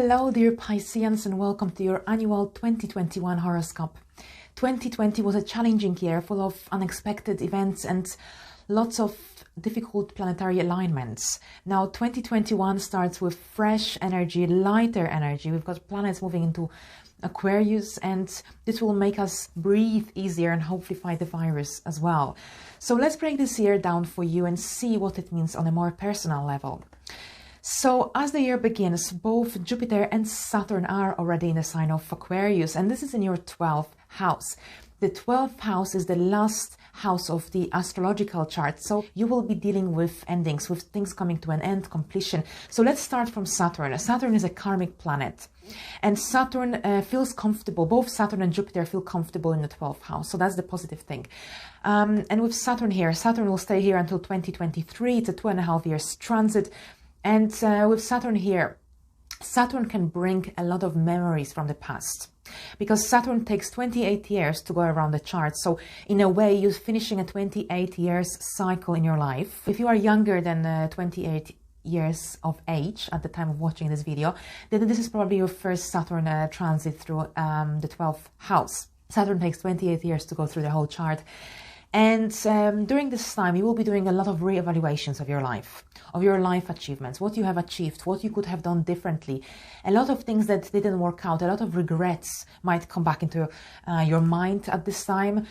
Hello dear Pisceans, and welcome to your annual 2021 horoscope. 2020 was a challenging year full of unexpected events and lots of difficult planetary alignments. Now 2021 starts with fresh energy, lighter energy. We've got planets moving into Aquarius, and this will make us breathe easier and hopefully fight the virus as well. So let's break this year down for you and see what it means on a more personal level. So as the year begins, both Jupiter and Saturn are already in the sign of Aquarius, and this is in your 12th house. The 12th house is the last house of the astrological chart, so you will be dealing with endings, with things coming to an end, completion. So let's start from Saturn. Saturn is a karmic planet, and Saturn feels comfortable. Both Saturn and Jupiter feel comfortable in the 12th house, so that's the positive thing. And with Saturn here, Saturn will stay here until 2023. It's a 2.5 years transit. And with Saturn here, Saturn can bring a lot of memories from the past, because Saturn takes 28 years to go around the chart. So in a way, you're finishing a 28 years cycle in your life. If you are younger than 28 years of age at the time of watching this video, then this is probably your first Saturn transit through the 12th house. Saturn takes 28 years to go through the whole chart. And during this time, you will be doing a lot of re-evaluations of your life achievements, what you have achieved, what you could have done differently. A lot of things that didn't work out, a lot of regrets might come back into your mind at this time.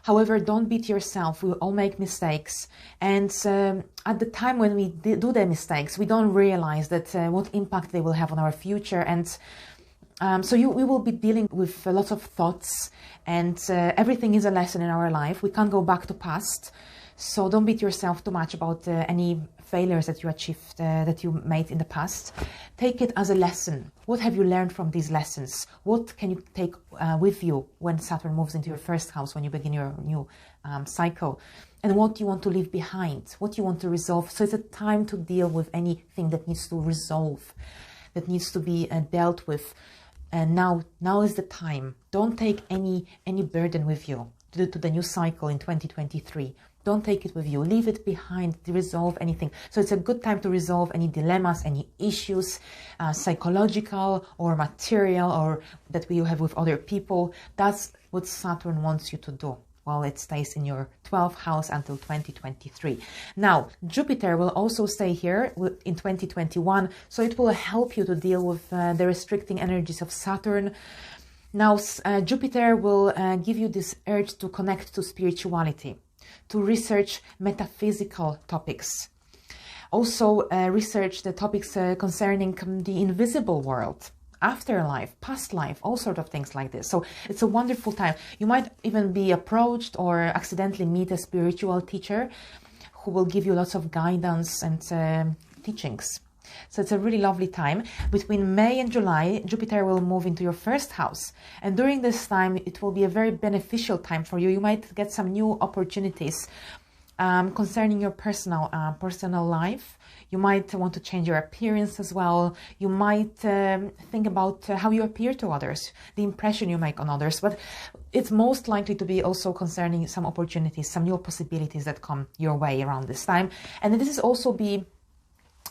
However, don't beat yourself. We all make mistakes. And at the time when we do the mistakes, we don't realize that what impact they will have on our future. And so we will be dealing with lots of thoughts, and everything is a lesson in our life. We can't go back to past. So don't beat yourself too much about any failures that you achieved, that you made in the past. Take it as a lesson. What have you learned from these lessons? What can you take with you when Saturn moves into your first house, when you begin your new cycle? And what you want to leave behind? What you want to resolve? So it's a time to deal with anything that needs to resolve, that needs to be dealt with. And now is the time. Don't take any burden with you to the new cycle in 2023. Don't take it with you. Leave it behind to resolve anything. So it's a good time to resolve any dilemmas, any issues, psychological or material, or that you have with other people. That's what Saturn wants you to do while it stays in your 12th house until 2023. Now, Jupiter will also stay here in 2021, so it will help you to deal with the restricting energies of Saturn. Now, Jupiter will give you this urge to connect to spirituality, to research metaphysical topics. Also, research the topics concerning the invisible world, afterlife, past life, all sorts of things like this. So it's a wonderful time. You might even be approached or accidentally meet a spiritual teacher who will give you lots of guidance and teachings. So it's a really lovely time. Between May and July, Jupiter will move into your first house. And during this time, it will be a very beneficial time for you. You might get some new opportunities concerning your personal life. You might want to change your appearance as well. You might think about how you appear to others, the impression you make on others. But it's most likely to be also concerning some opportunities, some new possibilities that come your way around this time. And this is also be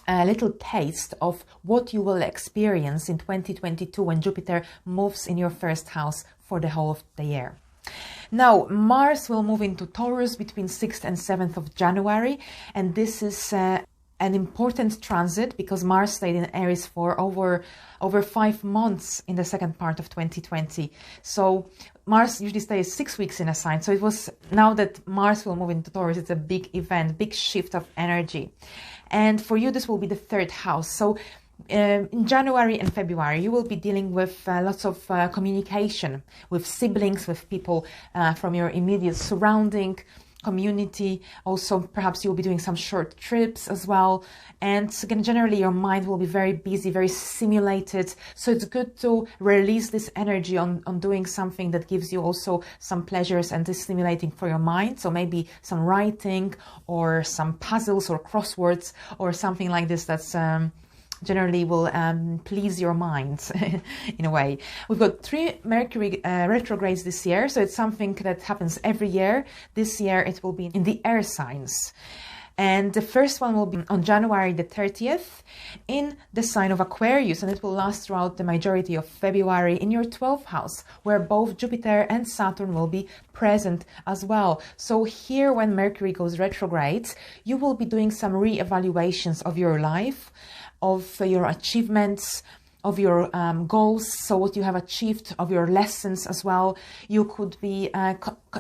a little taste of what you will experience in 2022 when Jupiter moves in your first house for the whole of the year. Now, Mars will move into Taurus between 6th and 7th of January, and this is an important transit because Mars stayed in Aries for over 5 months in the second part of 2020. So Mars usually stays 6 weeks in a sign. So it was now that Mars will move into Taurus, it's a big event, big shift of energy. And for you, this will be the 3rd house. So in January and February, you will be dealing with lots of communication with siblings, with people from your immediate surrounding community. Also, perhaps you'll be doing some short trips as well. And again, generally, your mind will be very busy, very stimulated. So it's good to release this energy on doing something that gives you also some pleasures and is stimulating for your mind. So maybe some writing or some puzzles or crosswords or something like this that's generally will please your mind in a way. We've got 3 Mercury retrogrades this year, so it's something that happens every year. This year it will be in the air signs. And the first one will be on January the 30th in the sign of Aquarius, and it will last throughout the majority of February in your 12th house, where both Jupiter and Saturn will be present as well. So here, when Mercury goes retrograde, you will be doing some re-evaluations of your life, of your achievements, of your goals, so what you have achieved, of your lessons as well. You could be,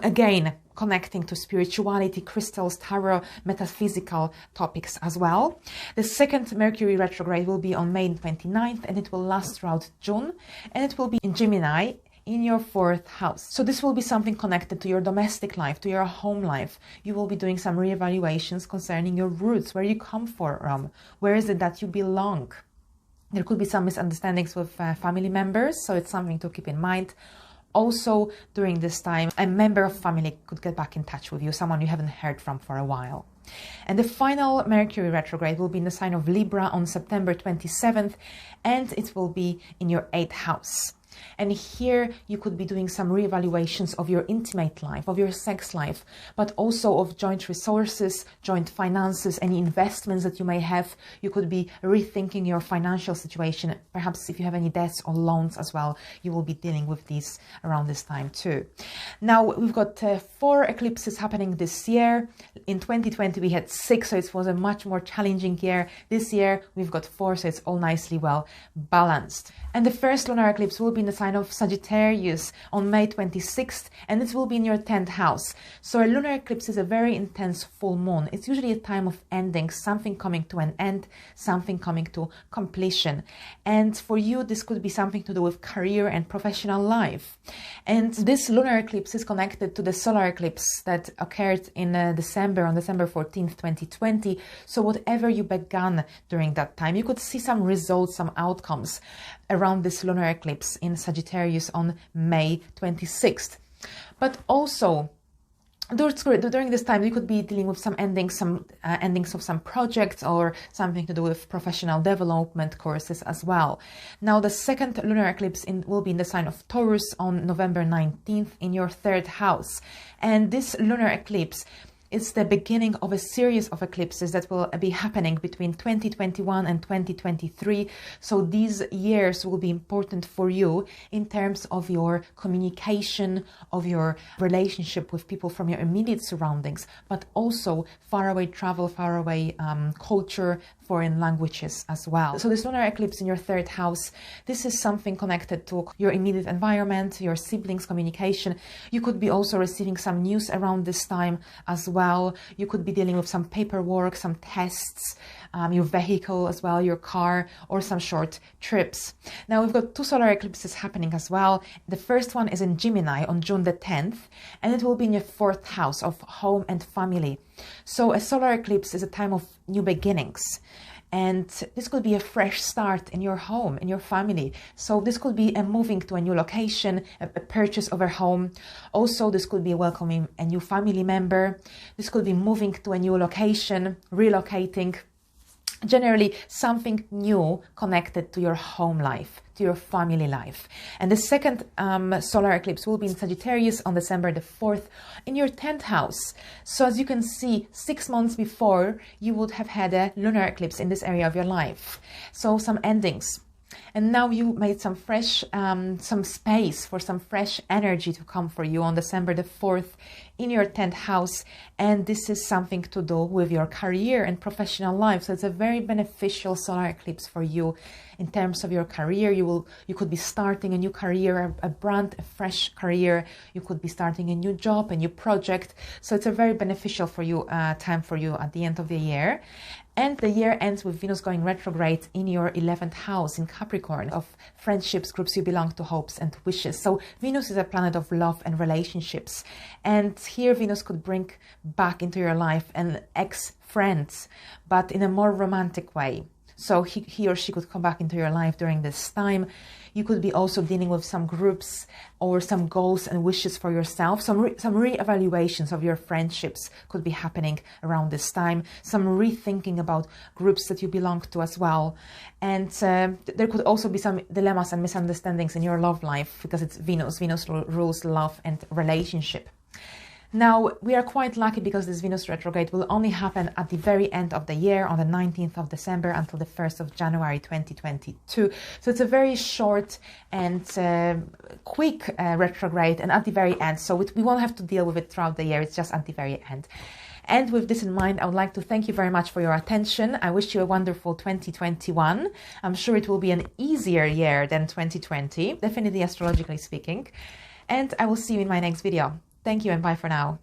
again, connecting to spirituality, crystals, tarot, metaphysical topics as well. The second Mercury retrograde will be on May 29th, and it will last throughout June, and it will be in Gemini, in your 4th house. So this will be something connected to your domestic life, to your home life. You will be doing some re-evaluations concerning your roots, where you come from, where is it that you belong. There could be some misunderstandings with family members, so it's something to keep in mind. Also, during this time, a member of family could get back in touch with you, someone you haven't heard from for a while. And the final Mercury retrograde will be in the sign of Libra on September 27th, and it will be in your 8th house. And here you could be doing some reevaluations of your intimate life, of your sex life, but also of joint resources, joint finances, any investments that you may have. You could be rethinking your financial situation. Perhaps if you have any debts or loans as well, you will be dealing with these around this time too. Now, we've got 4 eclipses happening this year. In 2020, we had 6, so it was a much more challenging year. This year, we've got 4, so it's all nicely well balanced. And the first lunar eclipse will be in the sign of Sagittarius on May 26th, and it will be in your 10th house. So a lunar eclipse is a very intense full moon. It's usually a time of ending, something coming to an end, something coming to completion. And for you, this could be something to do with career and professional life. And this lunar eclipse is connected to the solar eclipse that occurred in December, on December 14th, 2020. So whatever you began during that time, you could see some results, some outcomes around this lunar eclipse in Sagittarius on May 26th. But also, during this time, you could be dealing with some endings of some projects, or something to do with professional development courses as well. Now, the second lunar eclipse will be in the sign of Taurus on November 19th in your 3rd house. And this lunar eclipse is the beginning of a series of eclipses that will be happening between 2021 and 2023. So these years will be important for you in terms of your communication, of your relationship with people from your immediate surroundings, but also faraway travel, faraway culture, foreign languages as well. So this lunar eclipse in your 3rd house, this is something connected to your immediate environment, your siblings, communication. You could be also receiving some news around this time as well. You could be dealing with some paperwork, some tests, your vehicle as well, your car, or some short trips. Now, we've got 2 solar eclipses happening as well. The first one is in Gemini on June the 10th, and it will be in your 4th house of home and family. So a solar eclipse is a time of new beginnings. And this could be a fresh start in your home, in your family. So this could be a moving to a new location, a purchase of a home. Also, this could be welcoming a new family member. This could be moving to a new location, relocating. Generally, something new connected to your home life, to your family life. And the second solar eclipse will be in Sagittarius on December the 4th in your 10th house. So as you can see, 6 months before, you would have had a lunar eclipse in this area of your life. So some endings. And now you made some fresh, some space for some fresh energy to come for you on December the 4th in your 10th house. And this is something to do with your career and professional life. So it's a very beneficial solar eclipse for you in terms of your career. You could be starting a new career, a fresh career. You could be starting a new job, a new project. So it's a very beneficial for you time for you at the end of the year. And the year ends with Venus going retrograde in your 11th house in Capricorn, of friendships, groups you belong to, hopes and wishes. So Venus is a planet of love and relationships. And here Venus could bring back into your life an ex-friend, but in a more romantic way. So he or she could come back into your life during this time. You could be also dealing with some groups or some goals and wishes for yourself. Some re-evaluations of your friendships could be happening around this time. Some rethinking about groups that you belong to as well. And there could also be some dilemmas and misunderstandings in your love life because it's Venus. Venus rules love and relationship. Now, we are quite lucky because this Venus retrograde will only happen at the very end of the year, on the 19th of December until the 1st of January 2022. So it's a very short and quick retrograde, and at the very end. So we won't have to deal with it throughout the year. It's just at the very end. And with this in mind, I would like to thank you very much for your attention. I wish you a wonderful 2021. I'm sure it will be an easier year than 2020, definitely astrologically speaking. And I will see you in my next video. Thank you and bye for now.